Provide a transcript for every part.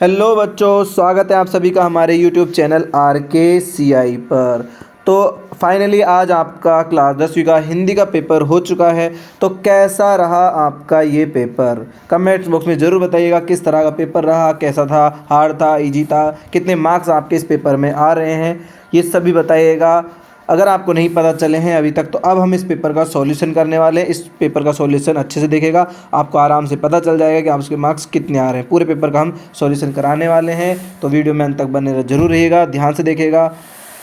Hello बच्चों, स्वागत है आप सभी का हमारे यूट्यूब चैनल RKCI पर। तो फाइनली आज आपका क्लास 10वीं का हिंदी का पेपर हो चुका है। तो कैसा रहा आपका ये पेपर? कमेंट्स बॉक्स में ज़रूर बताइएगा किस तरह का पेपर रहा, कैसा था, हार्ड था, इजी था, कितने मार्क्स आपके इस पेपर में आ रहे हैं, ये सभी बताइएगा। अगर आपको नहीं पता चले हैं अभी तक तो अब हम इस पेपर का सॉल्यूशन करने वाले हैं। इस पेपर का सॉल्यूशन अच्छे से देखेगा, आपको आराम से पता चल जाएगा कि आपके मार्क्स कितने आ रहे हैं। पूरे पेपर का हम सॉल्यूशन कराने वाले हैं, तो वीडियो में अंत तक बने जरूर रहिएगा, ध्यान से देखेगा।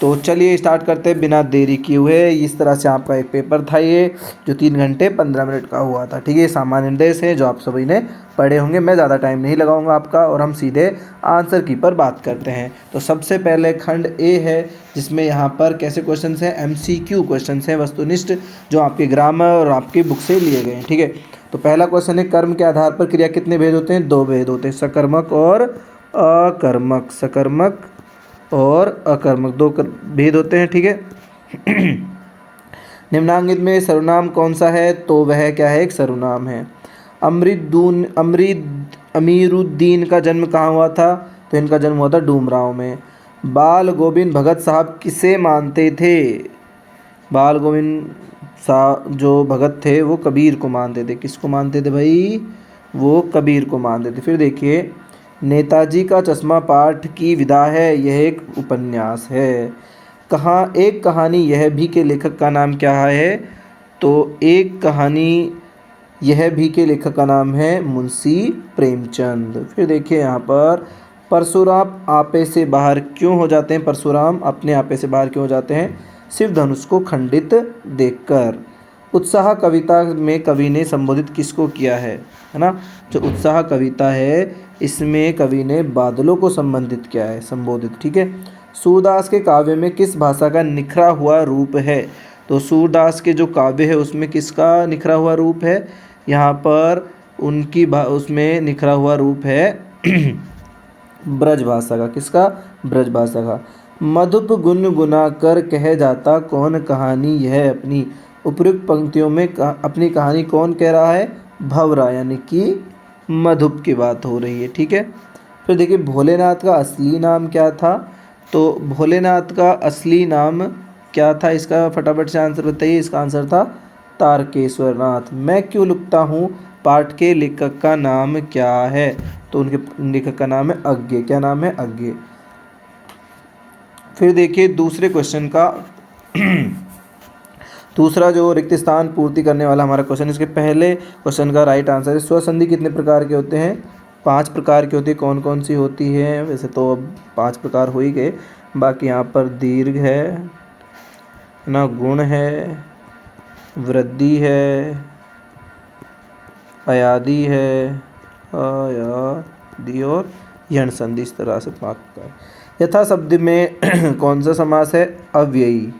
तो चलिए स्टार्ट करते हैं बिना देरी किए हुए। इस तरह से आपका एक पेपर था ये, जो 3 घंटे 15 मिनट का हुआ था। ठीक है, सामान्य निर्देश है जो आप सभी ने पढ़े होंगे। मैं ज़्यादा टाइम नहीं लगाऊंगा आपका, और हम सीधे आंसर की पर बात करते हैं। तो सबसे पहले खंड ए है, जिसमें यहाँ पर कैसे क्वेश्चन हैं, MCQ क्वेश्चन हैं, वस्तुनिष्ठ, जो आपके ग्रामर और आपकी बुक से लिए गए हैं। ठीक है, तो पहला क्वेश्चन है, कर्म के आधार पर क्रिया कितने भेद होते हैं? 2 भेद होते हैं, सकर्मक और अकर्मक। सकर्मक और अकर्मक 2 भेद होते हैं। ठीक है। निम्नांकित में सर्वनाम कौन सा है? तो वह क्या है? एक सर्वनाम है। अमीरुद्दीन का जन्म कहाँ हुआ था? तो इनका जन्म हुआ था डूमरांव में। बाल गोविंद भगत साहब किसे मानते थे? बाल गोविंद साहब जो भगत थे वो कबीर को मानते थे। किसको मानते थे भाई? वो कबीर को मानते थे। फिर देखिए, नेताजी का चश्मा पाठ की विधा है, यह एक उपन्यास है। एक कहानी यह भी के लेखक का नाम क्या है? तो एक कहानी यह भी के लेखक का नाम है मुंशी प्रेमचंद। फिर देखिए यहाँ पर, परशुराम आपे से बाहर क्यों हो जाते हैं? परशुराम अपने आपे से बाहर क्यों हो जाते हैं? शिव धनुष को खंडित देखकर। उत्साह कविता में कवि ने संबोधित किसको किया है ना? जो उत्साह कविता है इसमें कवि ने बादलों को संबोधित किया है, संबोधित। ठीक है। सूरदास के काव्य में किस भाषा का निखरा हुआ रूप है? तो सूरदास के जो काव्य है उसमें किसका निखरा हुआ रूप है? यहाँ पर उसमें निखरा हुआ रूप है ब्रज भाषा का। किसका? ब्रज भाषा का। मधुप गुनगुना कर कह जाता कौन कहानी यह अपनी? उपयुक्त पंक्तियों में अपनी कहानी कौन कह रहा है? भंवरा, यानी कि मधुप की बात हो रही है। ठीक है। फिर देखिए, भोलेनाथ का असली नाम क्या था? तो भोलेनाथ का असली नाम क्या था? इसका फटाफट से आंसर बताइए। इसका आंसर था तारकेश्वर नाथ। मैं क्यों लिखता हूँ पाठ के लेखक का नाम क्या है? तो उनके लेखक का नाम है अज्ञे। क्या नाम है? अज्ञे। फिर देखिए दूसरे क्वेश्चन का दूसरा जो रिक्त स्थान पूर्ति करने वाला हमारा क्वेश्चन, इसके पहले क्वेश्चन का राइट आंसर है, स्वसंधि कितने प्रकार के होते हैं? 5 प्रकार की होती है। कौन कौन सी होती है? वैसे तो अब 5 प्रकार हो ही गए, बाकी यहाँ पर दीर्घ है ना, गुण है, वृद्धि है, अयादि है, अयादि और यण संधि। इस तरह से 5 प्रकार। यथा शब्द में कौन सा समास है? अव्ययी।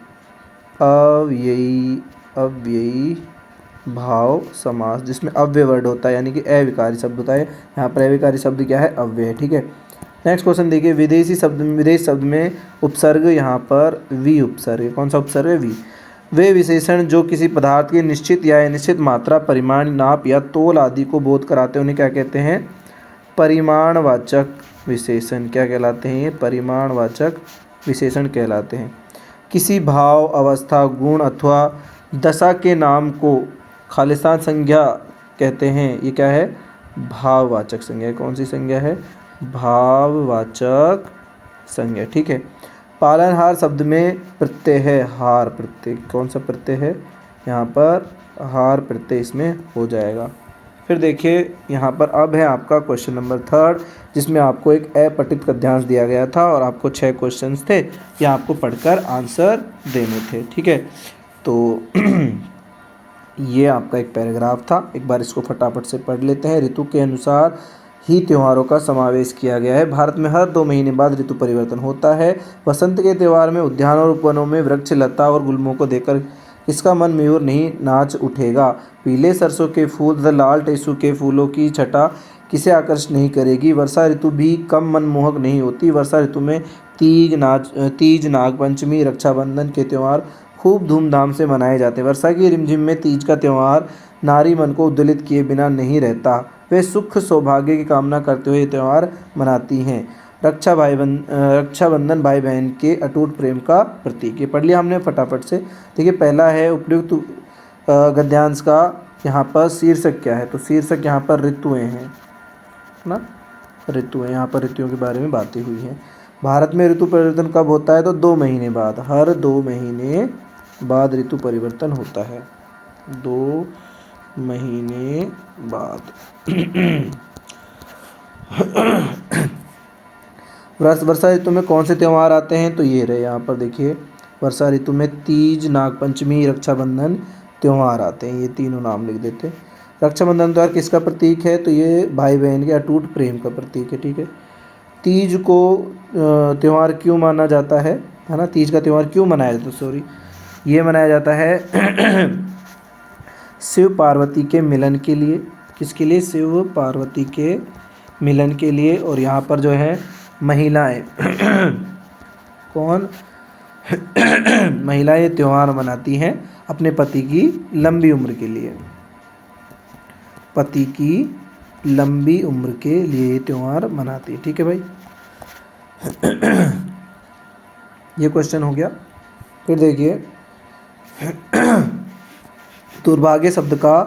अव्ययी, अव्ययी भाव समास, जिसमें अव्यय वर्ड होता है, यानी कि अविकारी शब्द होता है। यहाँ पर अविकारी शब्द क्या है? अव्यय है। ठीक है। नेक्स्ट क्वेश्चन देखिए, विदेश शब्द में उपसर्ग, यहाँ पर वी उपसर्ग है। कौन सा उपसर्ग है? वी। वे विशेषण जो किसी पदार्थ की निश्चित या अनिश्चित मात्रा, परिमाण, नाप या तोल आदि को बोध कराते हैं, उन्हें क्या कहते हैं? परिमाणवाचक विशेषण। क्या कहलाते हैं ये? परिमाणवाचक विशेषण कहलाते हैं। किसी भाव, अवस्था, गुण अथवा दशा के नाम को खालिस्तान संज्ञा कहते हैं। ये क्या है? भाववाचक संज्ञा। कौन सी संज्ञा है? भाववाचक संज्ञा। ठीक है। पालनहार शब्द में प्रत्यय है हार प्रत्यय। कौन सा प्रत्यय है? यहाँ पर हार प्रत्यय इसमें हो जाएगा। फिर देखिए यहाँ पर अब है आपका क्वेश्चन नंबर 3, जिसमें आपको एक अपठित गद्यांश दिया गया था और आपको 6 क्वेश्चंस थे, ये आपको पढ़कर आंसर देने थे। ठीक है। तो ये आपका एक पैराग्राफ था, एक बार इसको फटाफट से पढ़ लेते हैं। ऋतु के अनुसार ही त्योहारों का समावेश किया गया है। भारत में हर 2 महीने बाद ऋतु परिवर्तन होता है। वसंत के त्यौहार में उद्यान और उपवनों में वृक्ष, लता और गुल्मों को देखकर इसका मन मयूर नहीं नाच उठेगा। पीले सरसों के फूल तथा लाल टेसू के फूलों की छटा किसे आकर्षित नहीं करेगी। वर्षा ऋतु भी कम मनमोहक नहीं होती। वर्षा ऋतु में तीज, नागपंचमी, रक्षाबंधन के त्यौहार खूब धूमधाम से मनाए जाते हैं। वर्षा की रिमझिम में तीज का त्यौहार नारी मन को उद्वेलित किए बिना नहीं रहता। वे सुख सौभाग्य की कामना करते हुए ये त्यौहार मनाती हैं। रक्षाबंधन भाई बहन के अटूट प्रेम का प्रतीक। ये पढ़ लिया हमने फटाफट से। देखिए पहला है उपयुक्त गद्यांश का यहाँ पर शीर्षक क्या है, तो शीर्षक यहाँ पर ऋतुएं हैं ना, ऋतुएं, यहाँ पर ऋतुओं के बारे में बातें हुई हैं। भारत में ऋतु परिवर्तन कब होता है, तो 2 महीने बाद, हर 2 महीने बाद ऋतु परिवर्तन होता है, 2 महीने बाद। वर्षा ऋतु में कौन से त्यौहार आते हैं, तो ये रहे यहाँ पर देखिए, वर्षा ऋतु में तीज, नागपंचमी, रक्षाबंधन त्यौहार आते हैं। ये तीनों नाम लिख देते हैं। रक्षाबंधन त्यौहार किसका प्रतीक है, तो ये भाई बहन के अटूट प्रेम का प्रतीक है। ठीक है। तीज को त्यौहार क्यों माना जाता है ना, तीज का त्यौहार क्यों मनाया जाता है, सॉरी, ये मनाया जाता है शिव पार्वती के मिलन के लिए। किसके लिए, शिव पार्वती के मिलन के लिए। और यहाँ पर जो है महिलाएं कौन महिलाएं त्यौहार मनाती हैं अपने पति की लंबी उम्र के लिए, पति की लंबी उम्र के लिए त्यौहार मनाती है। ठीक है भाई। ये क्वेश्चन हो गया। फिर देखिए दुर्भाग्य शब्द का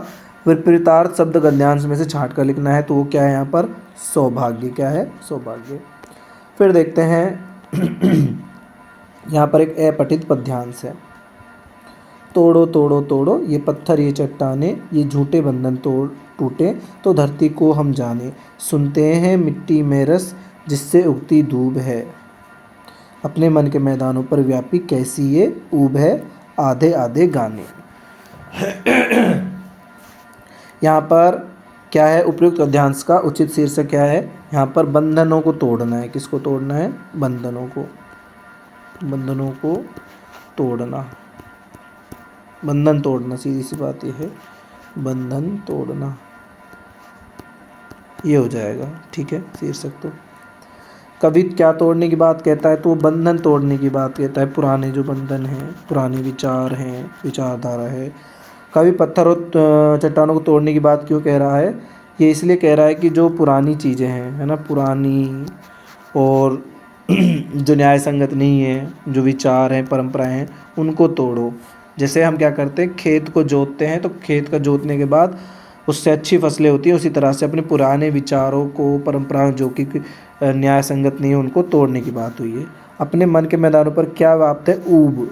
विपरीतार्थ शब्द गद्यांश में से छांट कर लिखना है, तो वो क्या है यहाँ पर, सौभाग्य। क्या है, सौभाग्य। फिर देखते हैं यहाँ पर एक अपठित पद्यांश है। तोड़ो तोड़ो तोड़ो ये पत्थर ये चट्टाने, ये झूठे बंधन तोड़ टूटे तो धरती को हम जाने, सुनते हैं मिट्टी में रस जिससे उगती धूप है, अपने मन के मैदानों पर व्यापी कैसी ये ऊब है, आधे आधे गाने। यहाँ पर क्या है, उपयुक्त गद्यांश का उचित शीर्षक क्या है, यहाँ पर बंधनों को तोड़ना है। किसको तोड़ना है, बंधनों को, बंधनों को तोड़ना, बंधन तोड़ना, सीधी सी बात ये है, बंधन तोड़ना, ये हो जाएगा। ठीक है शीर्षक। तो कवि क्या तोड़ने की बात कहता है, तो वो बंधन तोड़ने की बात कहता है, पुराने जो बंधन हैं, पुराने विचार हैं, विचारधारा है। कवि पत्थर और चट्टानों को तोड़ने की बात क्यों कह रहा है, ये इसलिए कह रहा है कि जो पुरानी चीज़ें हैं, है ना, पुरानी और जो न्याय संगत नहीं है, जो विचार हैं, परंपराएं हैं, उनको तोड़ो। जैसे हम क्या करते हैं, खेत को जोतते हैं, तो खेत का जोतने के बाद उससे अच्छी फसलें होती हैं, उसी तरह से अपने पुराने विचारों को, परंपराओं जो कि न्याय संगत नहीं है, उनको तोड़ने की बात हुई है। अपने मन के मैदानों पर क्या व्याप्त है, ऊब।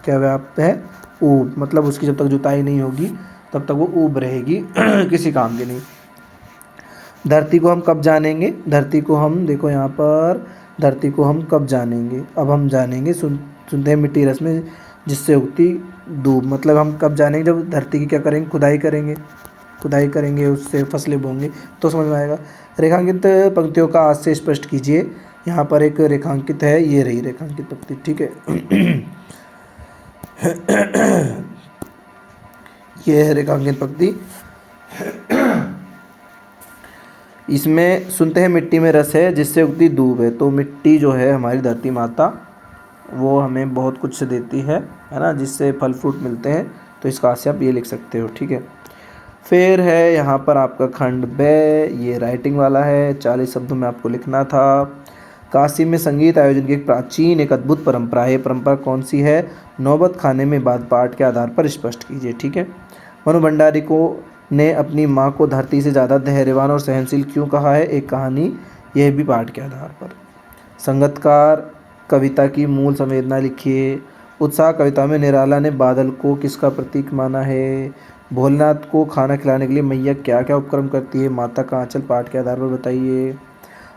क्या व्याप्त है, ऊब, मतलब उसकी जब तक जुताई नहीं होगी तब तक वो ऊब रहेगी, किसी काम की नहीं। धरती को हम कब जानेंगे, धरती को हम, देखो यहाँ पर, धरती को हम कब जानेंगे, अब हम जानेंगे, सुनते हैं मिट्टी रस में जिससे उगती धूप, मतलब हम कब जानेंगे, जब धरती की क्या करेंगे, खुदाई करेंगे, खुदाई करेंगे, उससे फसलें बोएंगे तो समझ में आएगा। रेखांकित पंक्तियों का आज से स्पष्ट कीजिए। यहाँ पर एक रेखांकित है, ये रही रेखांकित पंक्ति। ठीक है। ये है रेखांकित पंक्ति। इसमें सुनते हैं मिट्टी में रस है जिससे उगती धूप है, तो मिट्टी जो है हमारी धरती माता, वो हमें बहुत कुछ देती है ना, जिससे फल फ्रूट मिलते हैं, तो इसका से आप ये लिख सकते हो। ठीक है। फिर है यहाँ पर आपका खंड ब, ये राइटिंग वाला है, 40 शब्दों में आपको लिखना था। काशी में संगीत आयोजन की एक प्राचीन, एक अद्भुत परंपरा है। परंपरा कौन सी है, नौबत खाने में बाद पाठ के आधार पर स्पष्ट कीजिए। ठीक है। मनु भंडारी को ने अपनी माँ को धरती से ज़्यादा धैर्यवान और सहनशील क्यों कहा है, एक कहानी, यह भी पाठ के आधार पर। संगतकार कविता की मूल संवेदना लिखिए। उत्साह कविता में निराला ने बादल को किसका प्रतीक माना है। भोलेनाथ को खाना खिलाने के लिए मैया क्या क्या उपक्रम करती है, माता का आंचल, पाठ के आधार पर बताइए।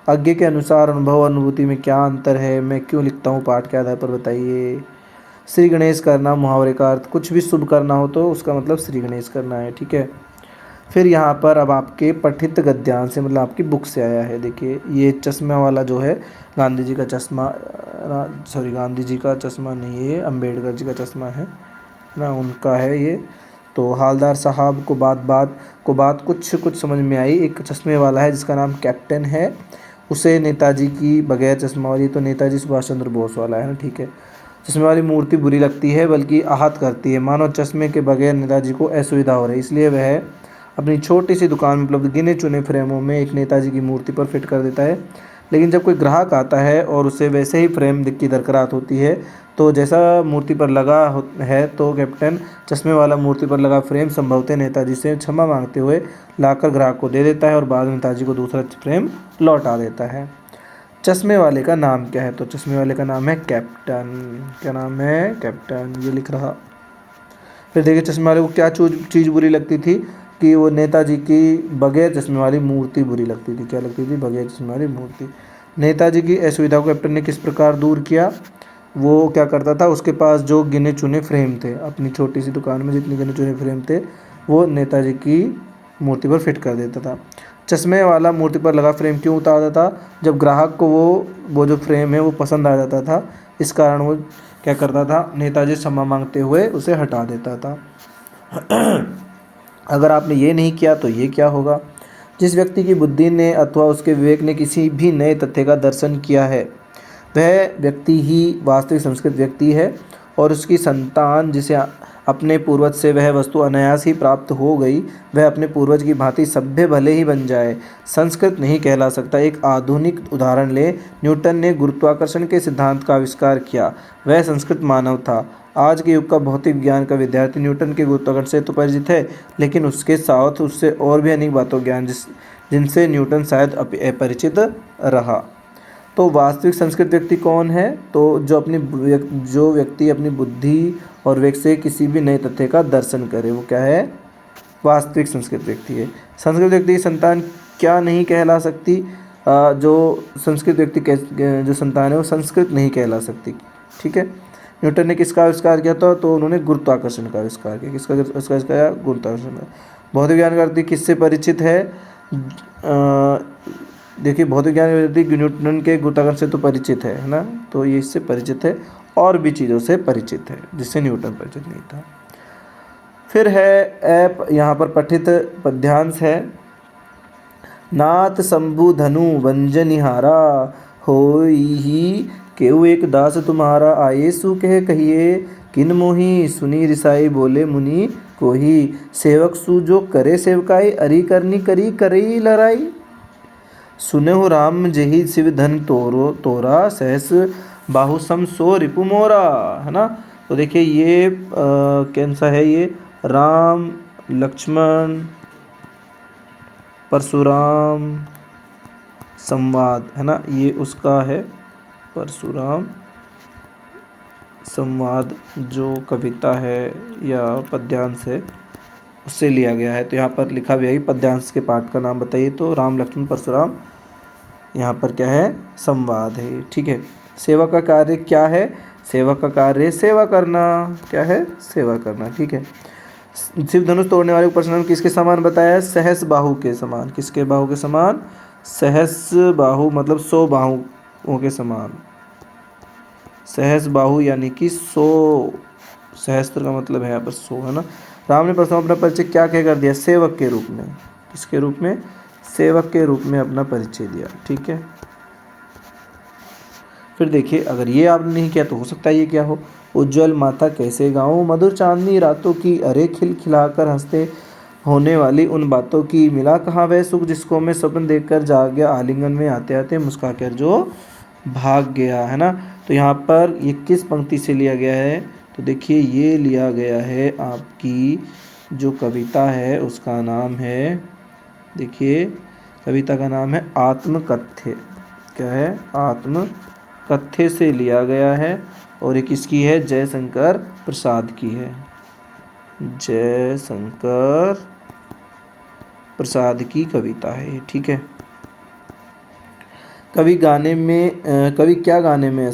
आज्ञा के अनुसार अनुभव और अनुभूति में क्या अंतर है, मैं क्यों लिखता हूँ, पाठ के आधार पर बताइए। श्री गणेश करना, मुहावरे का अर्थ, कुछ भी शुभ करना हो तो उसका मतलब श्री गणेश करना है। ठीक है। फिर यहाँ पर अब आपके पठित गद्यांश से, मतलब आपकी बुक से आया है। देखिए ये चश्मा वाला जो है, गांधी जी का चश्मा, सॉरी गांधी जी का चश्मा नहीं है, अम्बेडकर जी का चश्मा है ना, उनका है ये। तो हालदार साहब को बात कुछ समझ में आई। एक चश्मे वाला है जिसका नाम कैप्टन है, उसे नेताजी की बगैर चश्मा वाली, तो नेताजी सुभाष चंद्र बोस वाला है ना। ठीक है। चश्मे वाली मूर्ति बुरी लगती है बल्कि आहत करती है। मानो चश्मे के बगैर नेताजी को असुविधा हो रही, इसलिए वह अपनी छोटी सी दुकान में उपलब्ध गिने चुने फ्रेमों में एक नेताजी की मूर्ति पर फिट कर देता है। लेकिन जब कोई ग्राहक आता है और उसे वैसे ही फ्रेम की दरकार होती है तो जैसा मूर्ति पर लगा है, तो कैप्टन चश्मे वाला मूर्ति पर लगा फ्रेम संभवतः नेताजी से क्षमा मांगते हुए लाकर ग्राहक को दे देता है और बाद में नेताजी को दूसरा फ्रेम लौटा देता है। चश्मे वाले का नाम क्या है? तो चश्मे वाले का नाम है कैप्टन। क्या नाम है? कैप्टन। ये लिख रहा। फिर देखिए चश्मे वाले को क्या चीज़ बुरी लगती थी कि वो नेताजी की बगैर चश्मे वाली मूर्ति बुरी लगती थी। क्या लगती थी? बगैर चश्मे वाली मूर्ति। नेताजी की असुविधा को कैप्टन ने किस प्रकार दूर किया? वो क्या करता था, उसके पास जो गिने चुने फ्रेम थे, अपनी छोटी सी दुकान में जितने गिने चुने फ्रेम थे वो नेताजी की मूर्ति पर फिट कर देता था। चश्मे वाला मूर्ति पर लगा फ्रेम क्यों उतारता था? जब ग्राहक को वो जो फ्रेम है वो पसंद आ जाता था, इस कारण वो क्या करता था, नेताजी क्षमा मांगते हुए उसे हटा देता था। अगर आपने ये नहीं किया तो ये क्या होगा? जिस व्यक्ति की बुद्धि ने अथवा उसके विवेक ने किसी भी नए तथ्य का दर्शन किया है वह व्यक्ति ही वास्तविक संस्कृत व्यक्ति है, और उसकी संतान जिसे अपने पूर्वज से वह वस्तु अनायास ही प्राप्त हो गई वह अपने पूर्वज की भांति सभ्य भले ही बन जाए, संस्कृत नहीं कहला सकता। एक आधुनिक उदाहरण ले, न्यूटन ने गुरुत्वाकर्षण के सिद्धांत का आविष्कार किया, वह संस्कृत मानव था। आज के युग का भौतिक विज्ञान का विद्यार्थी न्यूटन के गुरुत्वाकर्षण से तो परिचित है, लेकिन उसके साथ उससे और भी अनेक बातों ज्ञान जिनसे न्यूटन शायद अपरिचित रहा। तो वास्तविक संस्कृत व्यक्ति कौन है? तो जो व्यक्ति अपनी बुद्धि और विवेक से किसी भी नए तथ्य का दर्शन करे, वो क्या है? वास्तविक संस्कृत व्यक्ति है। संस्कृत व्यक्ति की संतान क्या नहीं कहला सकती? जो संस्कृत व्यक्ति जो संतान है वो संस्कृत नहीं कहला सकती। ठीक है। न्यूटन ने किसका आविष्कार किया था? तो उन्होंने गुरुत्वाकर्षण का आविष्कार किया। किसका आविष्कार किया? गुरुत्वाकर्षण का। भौतिक ज्ञान का व्यक्ति किससे परिचित है? देखिए भौतिक ज्ञान व्यक्ति न्यूटन के गुरुत्वाकर्षण से तो परिचित है ना, तो ये इससे परिचित है और भी चीज़ों से परिचित है जिससे न्यूटन परिचित नहीं था। फिर है यहाँ पर पठित पद्यांश है। नाथ शंभु धनु वंजनिहारा होई केहू एक दास तुम्हारा, आये सु कह कहिए किन मोही, सुनी रिसाई बोले मुनि कोही, सेवक सु जो करे सेवकाई, अरी करनी करी करई लड़ाई, सुने हो राम जही शिव धन तोरा, सहस बाहु सम सो रिपु मोरा, है ना। तो देखिए ये कौन सा है? ये राम लक्ष्मण परशुराम संवाद है ना, ये उसका है परशुराम संवाद जो कविता है या पद्यांश है उससे लिया गया है। तो यहाँ पर लिखा भी है पद्यांश के पाठ का नाम बताइए, तो राम लक्ष्मण परशुराम यहाँ पर क्या है? संवाद है। ठीक है। सेवा का कार्य क्या है? सेवा का कार्य सेवा करना। क्या है? सेवा करना। ठीक है। शिव धनुष तोड़ने वाले को परशुराम किसके समान बताया है? सहस बाहु के समान। किसके बाहु के समान? सहस बाहु मतलब 100 बाहुओं के समान। सहस बाहु यानी कि 100, सहस्त्र का मतलब है यहाँ पर 100, है ना। राम ने परशुराम अपना परिचय क्या कह कर दिया? सेवक के रूप में। किसके रूप में? सेवक के रूप में अपना परिचय दिया। ठीक है। फिर देखिए अगर ये आपने नहीं किया तो हो सकता है ये क्या हो? उज्ज्वल माता कैसे गाऊं, मधुर चांदनी रातों की, अरे खिल खिलाकर हंसते होने वाली उन बातों की, मिला कहाँ वह सुख जिसको मैं स्वप्न देखकर जाग गया, आलिंगन में आते आते मुस्का कर जो भाग गया, है ना। तो यहाँ पर ये किस पंक्ति से लिया गया है? तो देखिए ये लिया गया है आपकी जो कविता है उसका नाम है, देखिए कविता का नाम है आत्मकथ्य। क्या है? आत्मकथ्य से लिया गया है और ये किसकी है? जयशंकर प्रसाद की है। जयशंकर प्रसाद की कविता है। ठीक है। कवि क्या गाने में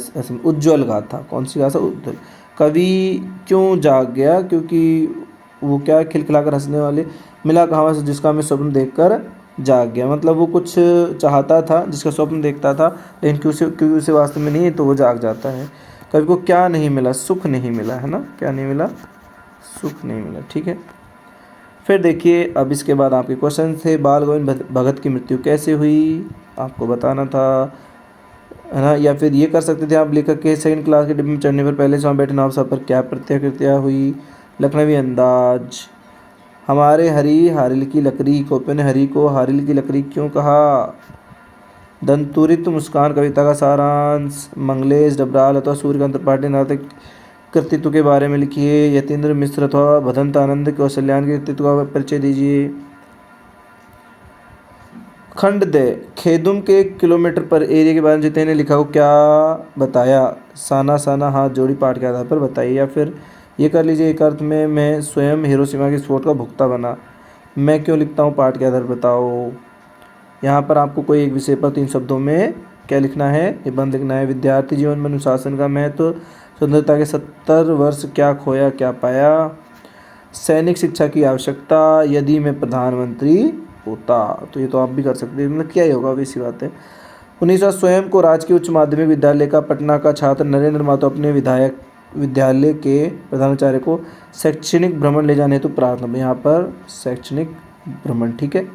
उज्ज्वल गाथा, कौन सी गाथा? उज्ज्वल। कवि क्यों जाग गया? क्योंकि वो क्या खिलखिलाकर हंसने वाले, मिला कहाँ से जिसका मैं स्वप्न देखकर जाग गया, मतलब वो कुछ चाहता था जिसका स्वप्न देखता था, लेकिन क्योंकि उसे वास्तव में नहीं है तो वो जाग जाता है। कवि को क्या नहीं मिला? सुख नहीं मिला, है ना। क्या नहीं मिला? सुख नहीं मिला। ठीक है। फिर देखिए अब इसके बाद आपके क्वेश्चन थे, बाल गोविंद भगत की मृत्यु कैसे हुई? आपको बताना था। है ना। या फिर ये कर सकते थे आप, लेखक के सेकंड क्लास के डिब्बे में चढ़ने पर पहले से वहाँ बैठे नवाब साहब पर क्या प्रतिक्रिया हुई। लखनवी अंदाज। हमारे हरी हारिल की लकड़ी, कौप्य ने हरी को हारिल की लकड़ी क्यों कहा। दंतुरित मुस्कान कविता का सारांश। मंगलेश डबराल अथवा सूर्यकांत त्रिपाठी नाटक कृतित्व के बारे में लिखिए। यतीन्द्र मिश्र अथवा भदंत आनंद कौशल्यान के कृतित्व का परिचय दीजिए। खंड दे। खेदुम के किलोमीटर पर एरिया के बारे में जितेन ने लिखा को क्या बताया। साना साना हाथ जोड़ी पाठ के आधार पर बताइए। या फिर ये कर लीजिए, एक अर्थ में मैं स्वयं हिरोशिमा के विस्फोट का भुगता बना। मैं क्यों लिखता हूँ पाठ के आधार पर बताओ। यहाँ पर आपको कोई एक विषय पर 3 शब्दों में क्या लिखना है, निबंध लिखना है। विद्यार्थी जीवन में अनुशासन का महत्व। स्वतंत्रता के 70 वर्ष क्या खोया क्या पाया। सैनिक शिक्षा की आवश्यकता। यदि मैं प्रधानमंत्री होता। तो ये तो आप भी कर सकते हैं, मतलब क्या ही होगा, इसी बात है। 1900 स्वयं को राजकीय उच्च माध्यमिक विद्यालय का पटना का छात्र नरेंद्र महतो अपने विद्यालय के प्रधानाचार्य को शैक्षणिक भ्रमण ले जाने हेतु प्रार्थना। यहाँ पर शैक्षणिक भ्रमण, ठीक है।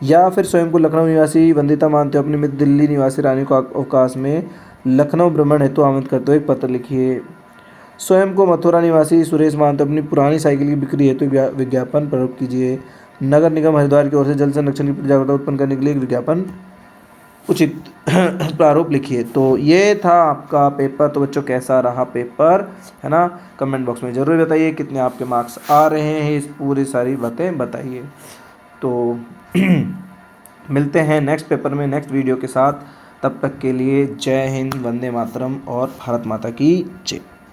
या फिर स्वयं को लखनऊ निवासी वंदिता मानते हो अपनी मित्र दिल्ली निवासी रानी को अवकाश में लखनऊ भ्रमण हेतु आमंत्रित करते हुए एक पत्र लिखिए। स्वयं को मथुरा निवासी सुरेश मानते अपनी पुरानी साइकिल की बिक्री हेतु विज्ञापन प्रयोग कीजिए। नगर निगम हरिद्वार की ओर से जल संरक्षण की प्रति जागरूकता उत्पन्न करने के लिए एक विज्ञापन उचित प्रारूप लिखिए। तो ये था आपका पेपर। तो बच्चों कैसा रहा पेपर, है ना। कमेंट बॉक्स में ज़रूर बताइए कितने आपके मार्क्स आ रहे हैं, इस पूरी सारी बातें बताइए। तो मिलते हैं नेक्स्ट पेपर में नेक्स्ट वीडियो के साथ। तब तक के लिए जय हिंद, वंदे मातरम और भारत माता की जय।